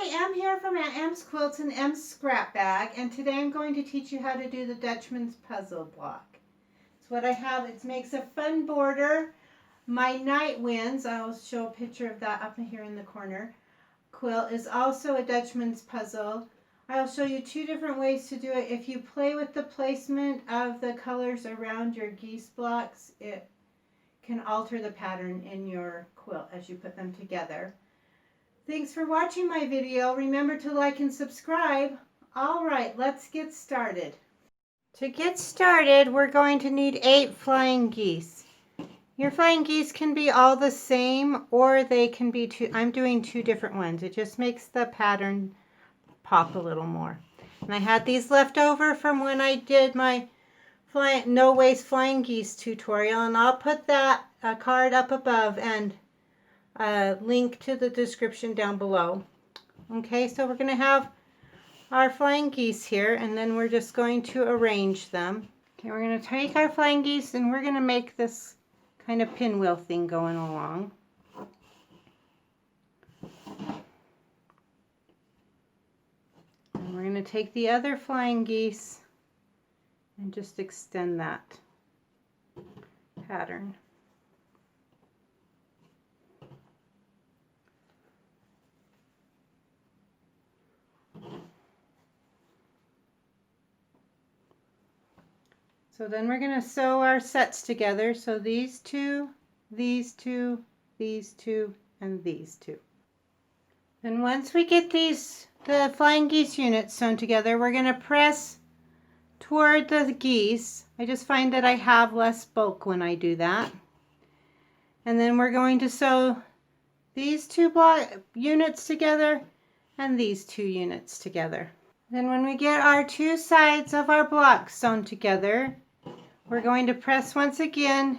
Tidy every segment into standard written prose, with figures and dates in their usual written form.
Hi, Em here from Aunt Em's Quilts and Em's Scrap Bag, and today I'm going to teach you how to do the Dutchman's puzzle block. It's what I have. It makes a fun border. My Night Winds, I'll show a picture of that up here in the corner, quilt is also a Dutchman's puzzle. I'll show you two different ways to do it. If you play with the placement of the colors around your geese blocks, it can alter the pattern in your quilt as you put them together. Thanks for watching my video. Remember to like and subscribe. All right, let's get started. To get started, we're going to need 8 flying geese. Your flying geese can be all the same, or they can be two. I'm doing 2 different ones. It just makes the pattern pop a little more. And I had these left over from when I did my no waste flying geese tutorial, and I'll put that card up above and link to the description down below. Okay, so we're going to have our flying geese here, and then we're just going to arrange them. Okay, we're going to take our flying geese and we're going to make this kind of pinwheel thing going along. And we're going to take the other flying geese and just extend that pattern. So then we're going to sew our sets together. So these two, these two, these two, and these two. And once we get the flying geese units sewn together, we're going to press toward the geese. I just find that I have less bulk when I do that. And then we're going to sew these 2 block units together and these 2 units together. Then when we get our 2 sides of our blocks sewn together, we're going to press once again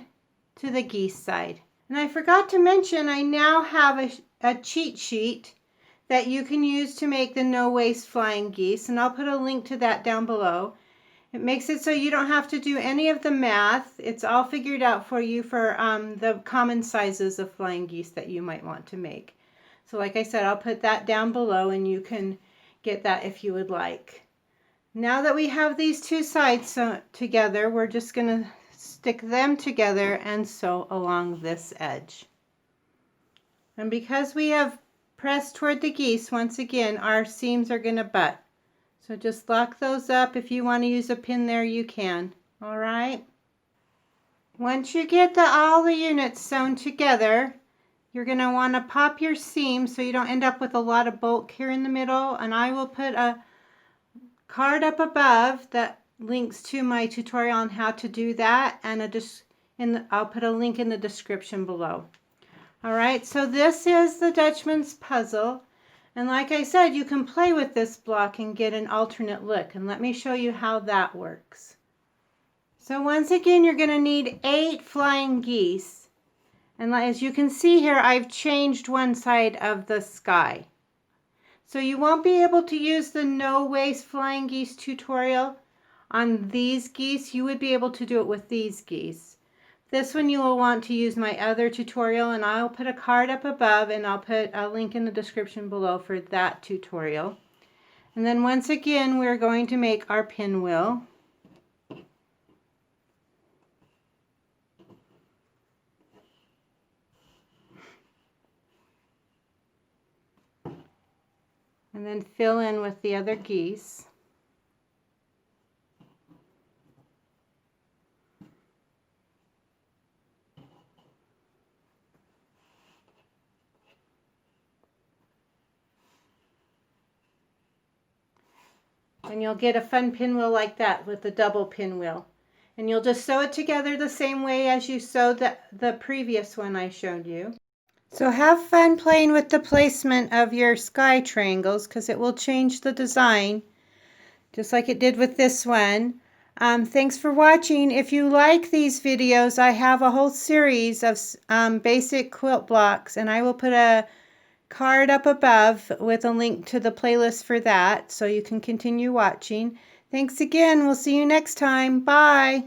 to the geese side. And I forgot to mention, I now have a cheat sheet that you can use to make the no waste flying geese, and I'll put a link to that down below. It makes it so you don't have to do any of the math. It's all figured out for you for the common sizes of flying geese that you might want to make. So like I said, I'll put that down below and you can get that if you would like. Now that we have these 2 sides together, we're just going to stick them together and sew along this edge. And because we have pressed toward the geese, once again, our seams are going to butt. So just lock those up. If you want to use a pin there, you can. All right. Once you get all the units sewn together, you're going to want to pop your seam so you don't end up with a lot of bulk here in the middle. And I will put a card up above that links to my tutorial on how to do that, and I'll put a link in the description below. All right, so this is the Dutchman's puzzle, and like I said, you can play with this block and get an alternate look, and let me show you how that works. So once again, you're going to need 8 flying geese, and as you can see here, I've changed one side of the sky. So you won't be able to use the no waste flying geese tutorial on these geese. You would be able to do it with these geese. This one you will want to use my other tutorial, and I'll put a card up above and I'll put a link in the description below for that tutorial. And then once again, we're going to make our pinwheel. And then fill in with the other geese. And you'll get a fun pinwheel like that with the double pinwheel. And you'll just sew it together the same way as you sewed the previous one I showed you. So have fun playing with the placement of your sky triangles, because it will change the design just like it did with this one. Thanks for watching. If you like these videos, I have a whole series of basic quilt blocks, and I will put a card up above with a link to the playlist for that so you can continue watching. Thanks again. We'll see you next time. Bye.